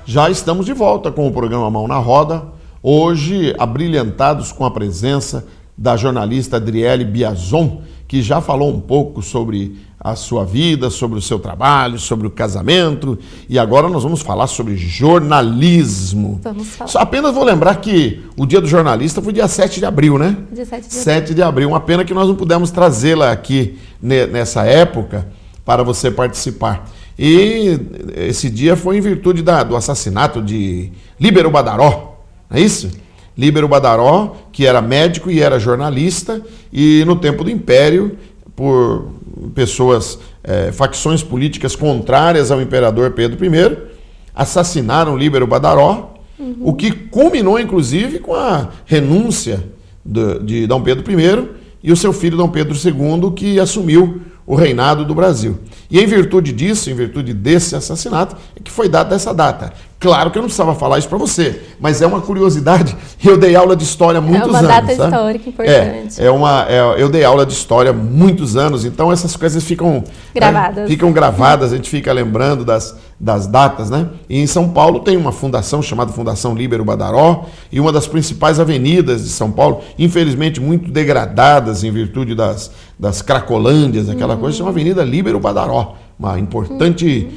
Já estamos de volta com o programa Mão na Roda, hoje abrilhantados com a presença da jornalista Adriele Biazon, que já falou um pouco sobre a sua vida, sobre o seu trabalho, sobre o casamento, e agora nós vamos falar sobre jornalismo. Vamos falar. Só apenas vou lembrar que o dia do jornalista foi dia 7 de abril, né? Dia 7 de abril. 7 de abril. Uma pena que nós não pudemos trazê-la aqui nessa época para você participar. E esse dia foi em virtude do assassinato de Líbero Badaró, não é isso? Líbero Badaró, que era médico e era jornalista, e no tempo do Império, por pessoas, facções políticas contrárias ao imperador Pedro I, assassinaram Líbero Badaró, o que culminou, inclusive, com a renúncia de Dom Pedro I e o seu filho Dom Pedro II, que assumiu o reinado do Brasil. E em virtude disso, em virtude desse assassinato, é que foi dada essa data. Claro que eu não precisava falar isso para você, mas é uma curiosidade. Eu dei aula de história há muitos anos. É uma data histórica importante. Eu dei aula de história há muitos anos, então essas coisas ficam gravadas. Ficam gravadas, a gente fica lembrando das datas, né? E em São Paulo tem uma fundação chamada Fundação Líbero Badaró, e uma das principais avenidas de São Paulo, infelizmente muito degradadas em virtude das cracolândias, aquela coisa, chama Avenida Líbero Badaró, uma importante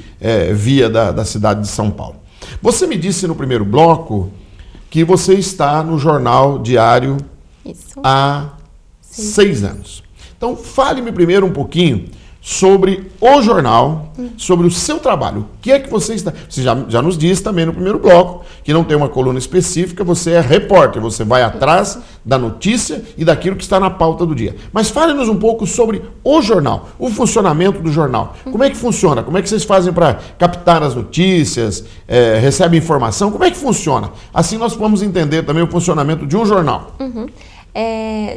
via da cidade de São Paulo. Você me disse no primeiro bloco que você está no Jornal Diário há 6 anos. Então, fale-me primeiro um pouquinho sobre o jornal, sobre o seu trabalho. O que é que você está... Você já nos disse também no primeiro bloco que não tem uma coluna específica, você é repórter, você vai atrás da notícia e daquilo que está na pauta do dia. Mas fale-nos um pouco sobre o jornal, o funcionamento do jornal. Como é que funciona? Como é que vocês fazem para captar as notícias, recebem informação? Como é que funciona? Assim nós vamos entender também o funcionamento de um jornal.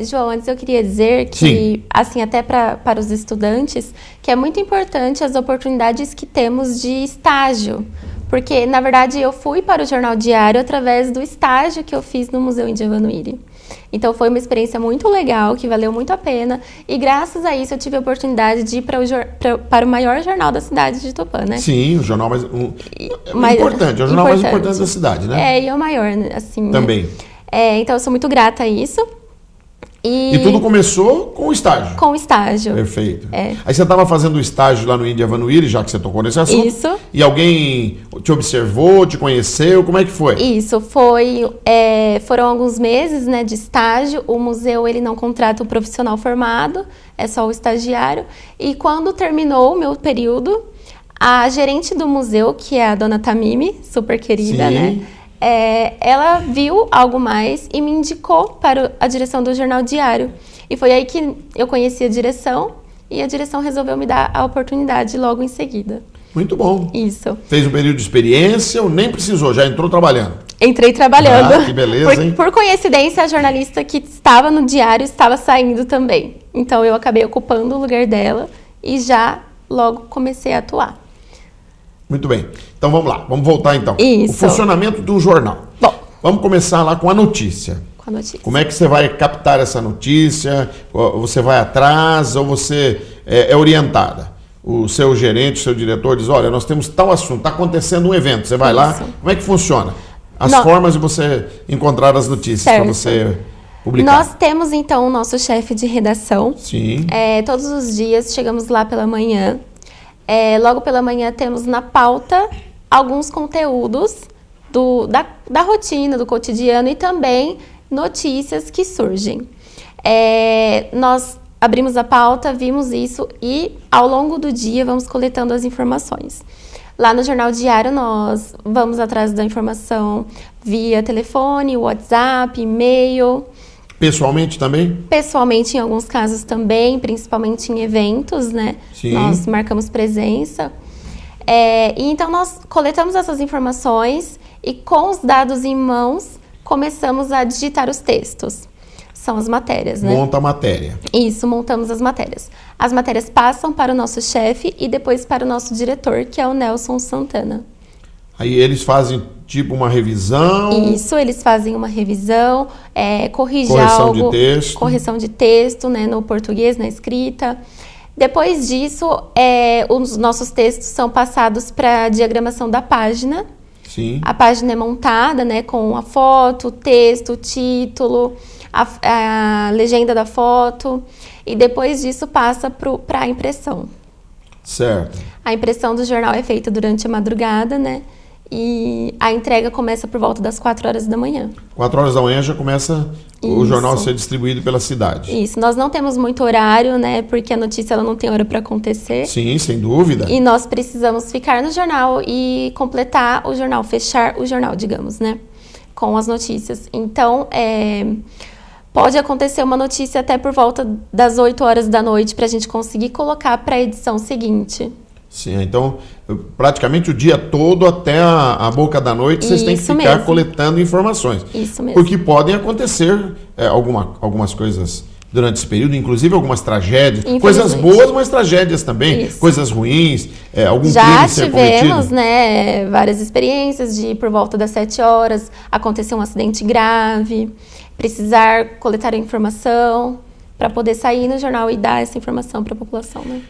João, antes eu queria dizer que, assim, até para os estudantes, que é muito importante as oportunidades que temos de estágio. Porque, na verdade, eu fui para o Jornal Diário através do estágio que eu fiz no Museu Índia Vannuiri. Então, foi uma experiência muito legal, que valeu muito a pena. E, graças a isso, eu tive a oportunidade de ir para o maior jornal da cidade de Tupã, né? Sim, o jornal mais importante. É o jornal mais importante da cidade, né? E é o maior, assim. Também. Né? Então, eu sou muito grata a isso. E tudo começou com o estágio. Com o estágio. Perfeito. Aí você estava fazendo o estágio lá no Índia Vannuiri, já que você tocou nesse assunto. Isso. E alguém te observou, te conheceu, como é que foi? Isso, foram alguns meses, né, de estágio. O museu, ele não contrata o profissional formado, é só o estagiário. E quando terminou o meu período, a gerente do museu, que é a dona Tamimi, super querida, né? Ela viu algo mais e me indicou para a direção do Jornal Diário. E foi aí que eu conheci a direção e a direção resolveu me dar a oportunidade logo em seguida. Muito bom. Isso. Fez um período de experiência ou nem precisou, já entrou trabalhando? Entrei trabalhando. Ah, que beleza, hein? Por coincidência, a jornalista que estava no diário estava saindo também. Então eu acabei ocupando o lugar dela e já logo comecei a atuar. Muito bem. Então vamos lá, vamos voltar então. Isso. O funcionamento do jornal. Bom, vamos começar lá com a notícia. Com a notícia. Como é que você vai captar essa notícia? Você vai atrás ou você é orientada? O seu gerente, o seu diretor diz, olha, nós temos tal assunto, está acontecendo um evento. Você vai lá, como é que funciona? As formas de você encontrar as notícias para você publicar. Nós temos então o nosso chefe de redação. Sim. Todos os dias chegamos lá pela manhã. Logo pela manhã temos na pauta alguns conteúdos da rotina, do cotidiano e também notícias que surgem. Nós abrimos a pauta, vimos isso e ao longo do dia vamos coletando as informações. Lá no Jornal Diário nós vamos atrás da informação via telefone, WhatsApp, e-mail. Pessoalmente também? Pessoalmente, em alguns casos também, principalmente em eventos, né? Sim. Nós marcamos presença. E então, nós coletamos essas informações e, com os dados em mãos, começamos a digitar os textos. São as matérias, né? Monta a matéria. Isso, montamos as matérias. As matérias passam para o nosso chefe e depois para o nosso diretor, que é o Nelson Santana. Aí eles fazem tipo uma revisão? Isso, eles fazem uma revisão, corrigir correção algo. De texto. Correção de texto, né, no português, na escrita. Depois disso, os nossos textos são passados para a diagramação da página. Sim. A página é montada, né, com a foto, o texto, o título, a legenda da foto, e depois disso passa para a impressão. Certo. A impressão do jornal é feita durante a madrugada, né? E a entrega começa por volta das 4 horas da manhã. 4 horas da manhã já começa o jornal a ser distribuído pela cidade. Isso, nós não temos muito horário, né? Porque a notícia ela não tem hora para acontecer. Sim, sem dúvida. E nós precisamos ficar no jornal e completar o jornal, fechar o jornal, digamos, né? Com as notícias. Então, pode acontecer uma notícia até por volta das 8 horas da noite para a gente conseguir colocar para a edição seguinte. Sim, então praticamente o dia todo até a boca da noite vocês têm que ficar mesmo. Coletando informações. Isso mesmo. Porque podem acontecer algumas coisas durante esse período, inclusive algumas tragédias, coisas boas, mas tragédias também, Isso. coisas ruins, algum Já crime ser cometido. tivemos, né, várias experiências de por volta das 7 horas acontecer um acidente grave, precisar coletar a informação para poder sair no jornal e dar essa informação para a população, né?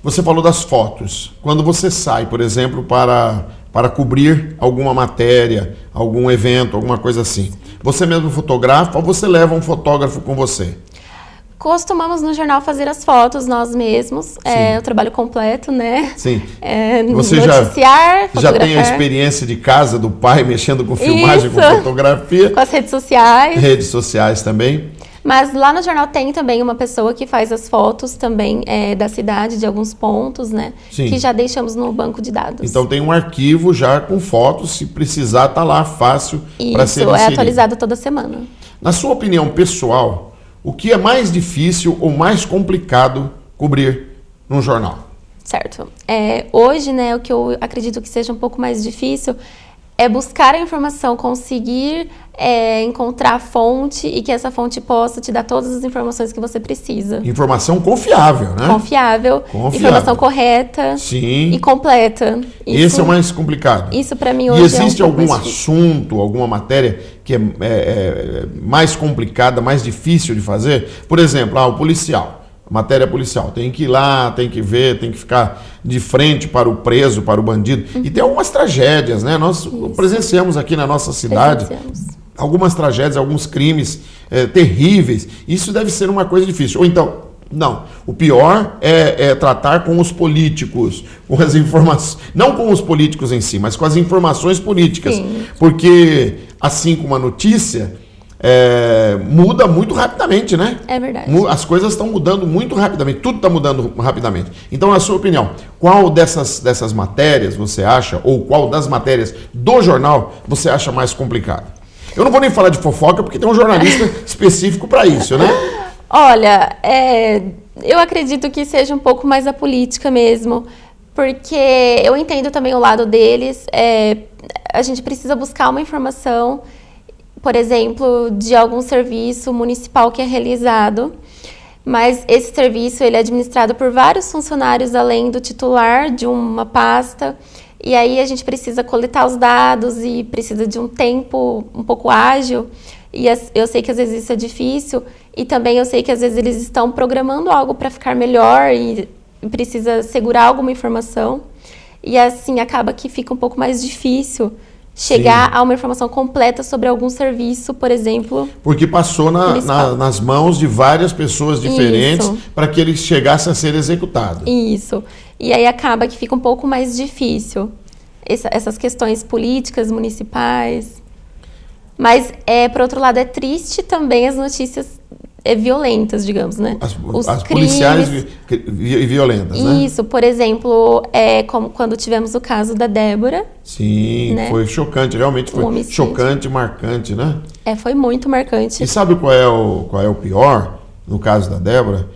Você falou das fotos. Quando você sai, por exemplo, para cobrir alguma matéria, algum evento, alguma coisa assim, você mesmo fotografa ou você leva um fotógrafo com você? Costumamos no jornal fazer as fotos nós mesmos, o trabalho completo, né? Sim. Você noticiar, já tem a experiência de casa do pai mexendo com filmagem, Isso. com fotografia. Com as redes sociais. Redes sociais também. Mas lá no jornal tem também uma pessoa que faz as fotos também da cidade, de alguns pontos, né? Sim. Que já deixamos no banco de dados. Então tem um arquivo já com fotos, se precisar tá lá fácil para ser inserido. Isso, é atualizado toda semana. Na sua opinião pessoal, o que é mais difícil ou mais complicado cobrir num jornal? Certo. Hoje, né, o que eu acredito que seja um pouco mais difícil é buscar a informação, conseguir encontrar a fonte e que essa fonte possa te dar todas as informações que você precisa. Informação confiável, né? Confiável. Informação correta. Sim. E completa. Esse é o mais complicado. Isso para mim hoje E existe é um pouco algum mais difícil. assunto, alguma matéria que é mais complicada, mais difícil de fazer? Por exemplo, o policial. Matéria policial, tem que ir lá, tem que ver, tem que ficar de frente para o preso, para o bandido. E tem algumas tragédias, né? Nós presenciamos aqui na nossa cidade algumas tragédias, alguns crimes terríveis. Isso deve ser uma coisa difícil. Ou então, não, o pior é tratar com os políticos, com as informações, não com os políticos em si, mas com as informações políticas. Sim. Porque, assim como a notícia... muda muito rapidamente, né? É verdade. As coisas estão mudando muito rapidamente, tudo está mudando rapidamente. Então, na sua opinião, qual dessas matérias você acha, ou qual das matérias do jornal você acha mais complicado? Eu não vou nem falar de fofoca, porque tem um jornalista específico para isso, né? Olha, eu acredito que seja um pouco mais a política mesmo, porque eu entendo também o lado deles, a gente precisa buscar uma informação, por exemplo, de algum serviço municipal que é realizado, mas esse serviço ele é administrado por vários funcionários além do titular de uma pasta, e aí a gente precisa coletar os dados e precisa de um tempo um pouco ágil, e eu sei que às vezes isso é difícil, e também eu sei que às vezes eles estão programando algo para ficar melhor e precisa segurar alguma informação, e assim acaba que fica um pouco mais difícil chegar a uma informação completa sobre algum serviço, por exemplo. Porque passou nas mãos de várias pessoas diferentes para que ele chegasse a ser executado. Isso. E aí acaba que fica um pouco mais difícil essas questões políticas, municipais. Mas, por outro lado, é triste também as notícias violentas, digamos, né? As policiais violentas, né? Isso, por exemplo, como quando tivemos o caso da Débora. Sim, né? Foi chocante, realmente foi chocante, marcante, né? Foi muito marcante. E sabe qual é o pior, no caso da Débora?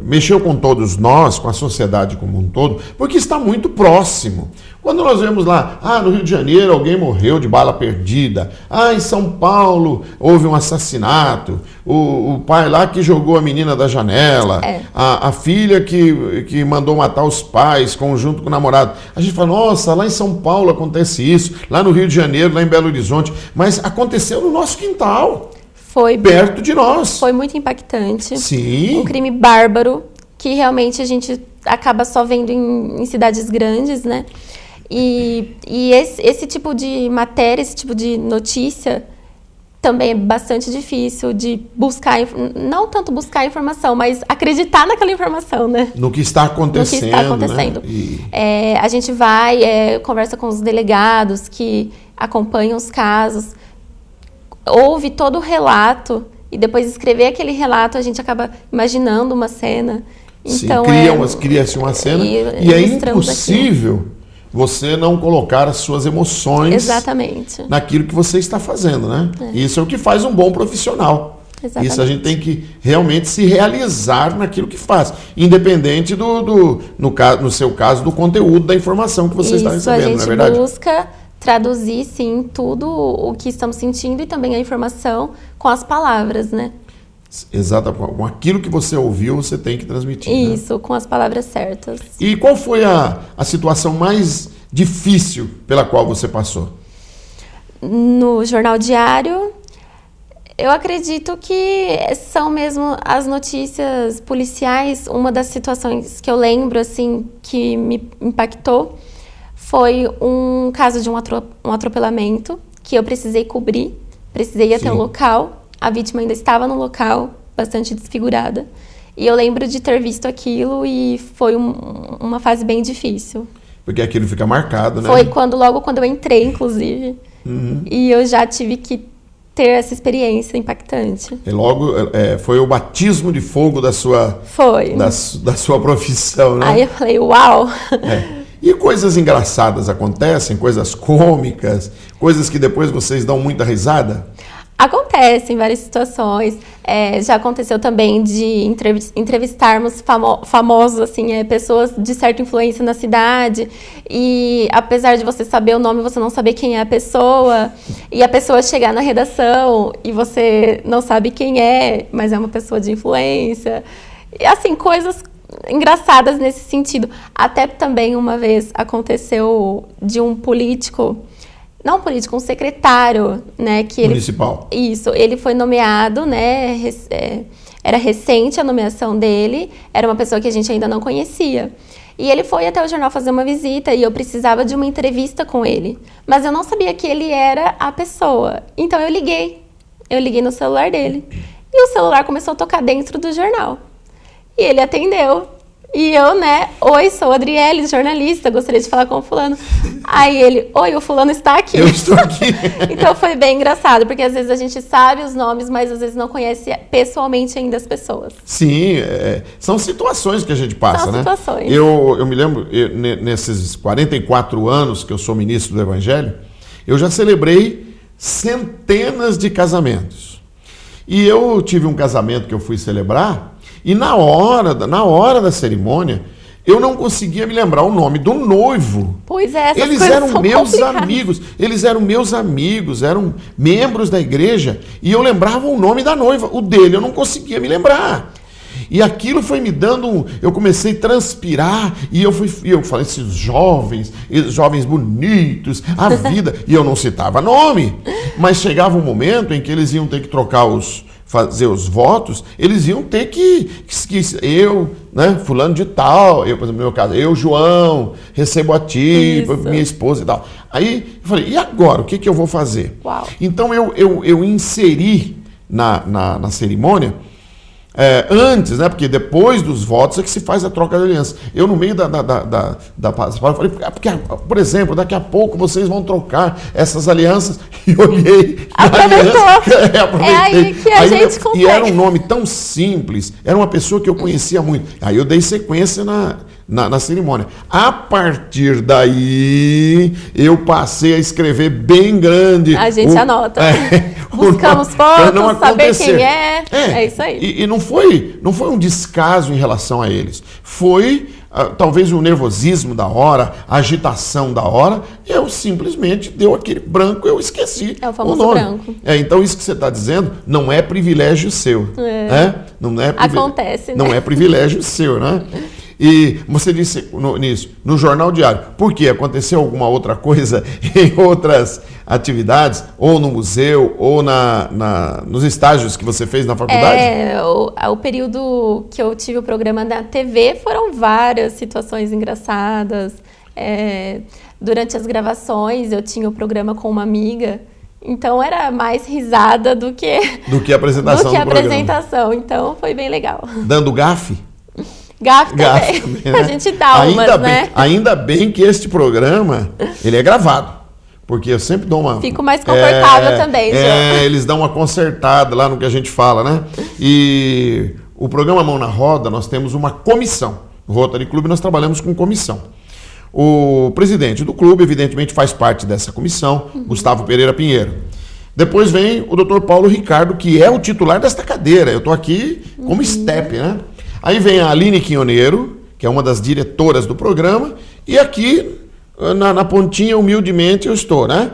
Mexeu com todos nós, com a sociedade como um todo, porque está muito próximo. Quando nós vemos lá, no Rio de Janeiro alguém morreu de bala perdida, em São Paulo houve um assassinato, o pai lá que jogou a menina da janela, a filha que mandou matar os pais junto com o namorado. A gente fala, nossa, lá em São Paulo acontece isso, lá no Rio de Janeiro, lá em Belo Horizonte, mas aconteceu no nosso quintal. Foi perto de nós. Foi muito impactante. Sim. Um crime bárbaro que realmente a gente acaba só vendo em cidades grandes, né? E esse tipo de matéria, esse tipo de notícia também é bastante difícil de buscar, não tanto buscar informação, mas acreditar naquela informação, né? No que está acontecendo. No que está acontecendo. Né? A gente vai, conversa com os delegados que acompanham os casos, ouve todo o relato e depois escrever aquele relato, a gente acaba imaginando uma cena. Então, cria-se uma cena e é impossível você não colocar as suas emoções Exatamente. naquilo que você está fazendo, né? Isso é o que faz um bom profissional. Exatamente. Isso a gente tem que realmente se realizar naquilo que faz, independente no seu caso, do conteúdo da informação que você está recebendo, não é verdade? A gente busca traduzir, sim, tudo o que estamos sentindo e também a informação com as palavras, né? Exato, com aquilo que você ouviu, você tem que transmitir. Isso, né? Com as palavras certas. E qual foi a situação mais difícil pela qual você passou? No Jornal Diário, eu acredito que são mesmo as notícias policiais. Uma das situações que eu lembro, assim, que me impactou foi um caso de um atropelamento que eu precisei cobrir, precisei ir até o local. A vítima ainda estava no local, bastante desfigurada. E eu lembro de ter visto aquilo e foi uma fase bem difícil. Porque aquilo fica marcado, né? Foi logo quando eu entrei, inclusive. E eu já tive que ter essa experiência impactante. E logo foi o batismo de fogo da sua... Foi. Da sua profissão, né? Aí eu falei, uau! E coisas engraçadas acontecem? Coisas cômicas? Coisas que depois vocês dão muita risada? Acontece em várias situações. Já aconteceu também de entrevistarmos famosos, assim, pessoas de certa influência na cidade, e apesar de você saber o nome, você não saber quem é a pessoa, e a pessoa chegar na redação e você não sabe quem é, mas é uma pessoa de influência. E, assim, coisas engraçadas nesse sentido. Até também uma vez aconteceu de um político... Não político, um secretário, né? Municipal. Isso, ele foi nomeado, né? Era recente a nomeação dele, era uma pessoa que a gente ainda não conhecia. E ele foi até o jornal fazer uma visita e eu precisava de uma entrevista com ele. Mas eu não sabia que ele era a pessoa. Então eu liguei no celular dele. E o celular começou a tocar dentro do jornal. E ele atendeu. E eu, né, oi, sou a Adriele, jornalista, gostaria de falar com o fulano. Aí ele, oi, o fulano está aqui. Eu estou aqui. Então foi bem engraçado, porque às vezes a gente sabe os nomes, mas às vezes não conhece pessoalmente ainda as pessoas. Sim, são situações que a gente passa, são né? Situações. Eu me lembro, nesses 44 anos que eu sou ministro do Evangelho, eu já celebrei centenas de casamentos. E eu tive um casamento que eu fui celebrar, e na hora da cerimônia, eu não conseguia me lembrar o nome do noivo. Pois é, essas eles coisas eram são meus complicadas. amigos, eles eram meus amigos, eram membros da igreja, e eu lembrava o nome da noiva, o dele eu não conseguia me lembrar. E aquilo foi me dando, eu comecei a transpirar, e eu falei, esses jovens bonitos, a vida, e eu não citava nome, mas chegava um momento em que eles iam ter que fazer os votos, eles iam ter que eu, né, fulano de tal, por exemplo, no meu caso, eu, João, recebo a ti, minha esposa e tal. Aí eu falei, e agora, o que eu vou fazer? Uau. Então eu inseri na cerimônia, antes, né, porque depois dos votos é que se faz a troca de aliança. Eu, no meio da palavra, falei, porque, por exemplo, daqui a pouco vocês vão trocar essas alianças, e olhei. Aproveitou. Aproveitei. É aí que a gente consegue. E era um nome tão simples, era uma pessoa que eu conhecia muito. Aí eu dei sequência na cerimônia. A partir daí, eu passei a escrever bem grande. A gente anota. Buscamos fotos, saber quem é. É isso aí. E não foi um descaso em relação a eles. Foi talvez o nervosismo da hora, a agitação da hora. Eu simplesmente deu aquele branco, eu esqueci. É o famoso branco. Então isso que você está dizendo não é privilégio seu. Não é acontece, né? Não é privilégio seu, né? E você disse nisso, no Jornal Diário. Por quê? Aconteceu alguma outra coisa em outras atividades? Ou no museu, ou nos estágios que você fez na faculdade? O período que eu tive o programa na TV foram várias situações engraçadas. Durante as gravações, eu tinha o programa com uma amiga, então era mais risada do que a apresentação do que a do programa. apresentação. Então foi bem legal. Dando gafe? Gafe também. Né? A gente dá umas, né? Ainda bem que este programa, ele é gravado. Porque eu sempre dou uma... Fico mais confortável também, João. Eles dão uma consertada lá no que a gente fala, né? E o programa Mão na Roda, nós temos uma comissão. No Rotary Club nós trabalhamos com comissão. O presidente do clube, evidentemente, faz parte dessa comissão, Gustavo Pereira Pinheiro. Depois vem o Dr. Paulo Ricardo, que é o titular desta cadeira. Eu estou aqui como step, né? Aí vem a Aline Quinhoneiro, que é uma das diretoras do programa, e aqui, na pontinha, humildemente, eu estou, né?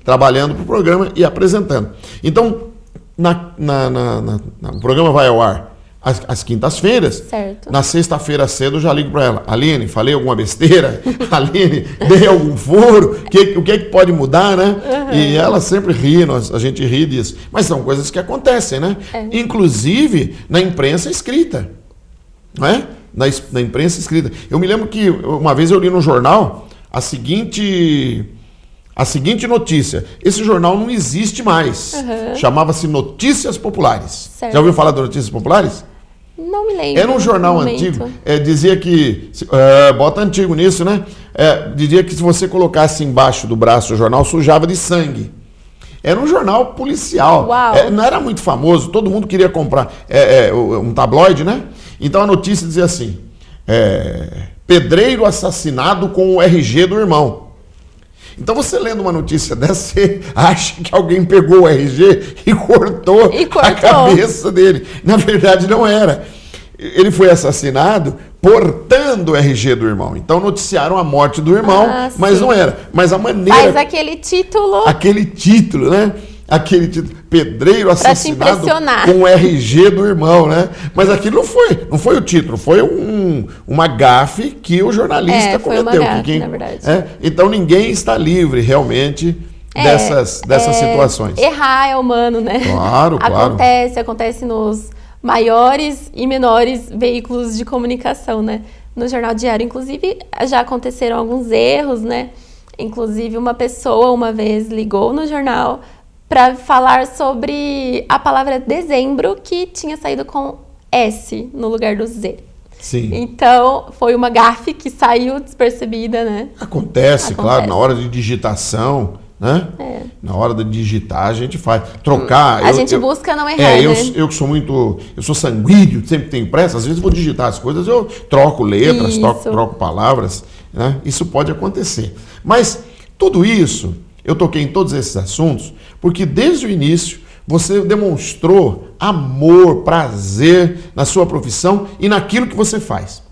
Trabalhando para o programa e apresentando. Então, o programa vai ao ar às quintas-feiras. Certo. Na sexta-feira cedo eu já ligo para ela. Aline, falei alguma besteira? Aline, dei algum furo? O que é que pode mudar, né? E ela sempre ri, a gente ri disso. Mas são coisas que acontecem, né? Inclusive na imprensa escrita. Não é? Na imprensa escrita. Eu me lembro que uma vez eu li no jornal a seguinte notícia. Esse jornal não existe mais. Chamava-se Notícias Populares. Certo. Já ouviu falar de Notícias Populares? Não me lembro. Era um jornal antigo. Dizia que... bota antigo nisso, né? Dizia que se você colocasse embaixo do braço o jornal, sujava de sangue. Era um jornal policial. Não era muito famoso. Todo mundo queria comprar. Um tabloide, né? Então a notícia dizia assim... pedreiro assassinado com o RG do irmão. Então você lendo uma notícia dessa, você acha que alguém pegou o RG e cortou a cabeça dele. Na verdade não era. Ele foi assassinado portando o RG do irmão. Então noticiaram a morte do irmão, mas não era. Mas a maneira... Faz aquele título... Aquele título, né? Aquele título, pedreiro assassinado com o RG do irmão, né? Mas aquilo não foi o título, foi uma gafe que o jornalista cometeu. Na verdade. Então ninguém está livre realmente dessas situações. Errar é humano, né? Claro. Acontece nos maiores e menores veículos de comunicação, né? No Jornal Diário, inclusive, já aconteceram alguns erros, né? Inclusive, uma pessoa uma vez ligou no jornal para falar sobre a palavra dezembro, que tinha saído com S no lugar do Z. Sim. Então, foi uma gafe que saiu despercebida, né? Acontece, claro, na hora de digitação, né? Na hora de digitar, a gente faz. Trocar... A gente busca não errar, né? Eu que sou eu sou sanguíneo, sempre tenho pressa, às vezes vou digitar as coisas, eu troco letras, troco palavras, né? Isso pode acontecer. Mas tudo isso... Eu toquei em todos esses assuntos porque desde o início você demonstrou amor, prazer na sua profissão e naquilo que você faz.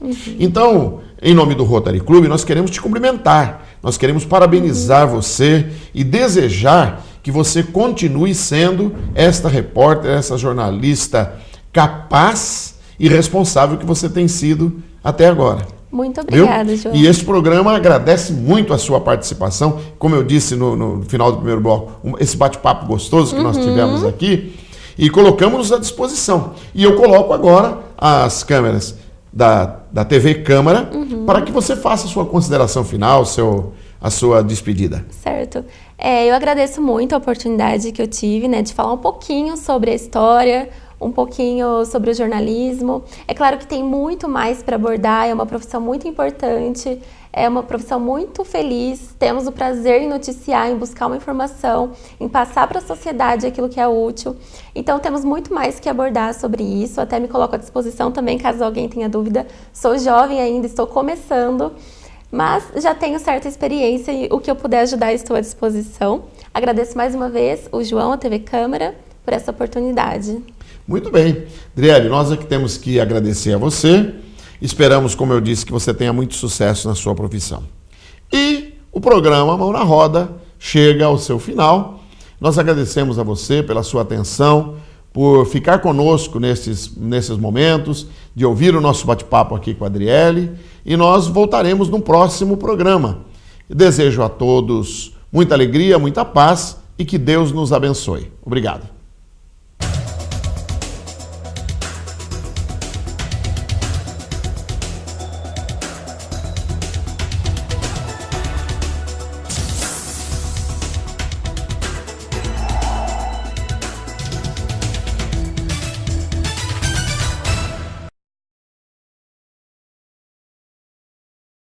Então, em nome do Rotary Club, nós queremos te cumprimentar, nós queremos parabenizar você e desejar que você continue sendo esta repórter, essa jornalista capaz e responsável que você tem sido até agora. Muito obrigada, João. E este programa agradece muito a sua participação. Como eu disse no final do primeiro bloco, esse bate-papo gostoso que nós tivemos aqui, e colocamos à disposição. E eu coloco agora as câmeras da TV Câmara para que você faça a sua consideração final, a sua despedida. Certo. Eu agradeço muito a oportunidade que eu tive, né, de falar um pouquinho sobre a história, um pouquinho sobre o jornalismo. É claro que tem muito mais para abordar, é uma profissão muito importante, é uma profissão muito feliz, temos o prazer em noticiar, em buscar uma informação, em passar para a sociedade aquilo que é útil. Então temos muito mais que abordar sobre isso, até me coloco à disposição também, caso alguém tenha dúvida. Sou jovem ainda, estou começando, mas já tenho certa experiência e o que eu puder ajudar estou à disposição. Agradeço mais uma vez o João, a TV Câmara, por essa oportunidade. Muito bem. Adriele, nós é que temos que agradecer a você. Esperamos, como eu disse, que você tenha muito sucesso na sua profissão. E o programa Mão na Roda chega ao seu final. Nós agradecemos a você pela sua atenção, por ficar conosco nesses momentos, de ouvir o nosso bate-papo aqui com a Adriele. E nós voltaremos no próximo programa. Desejo a todos muita alegria, muita paz e que Deus nos abençoe. Obrigado.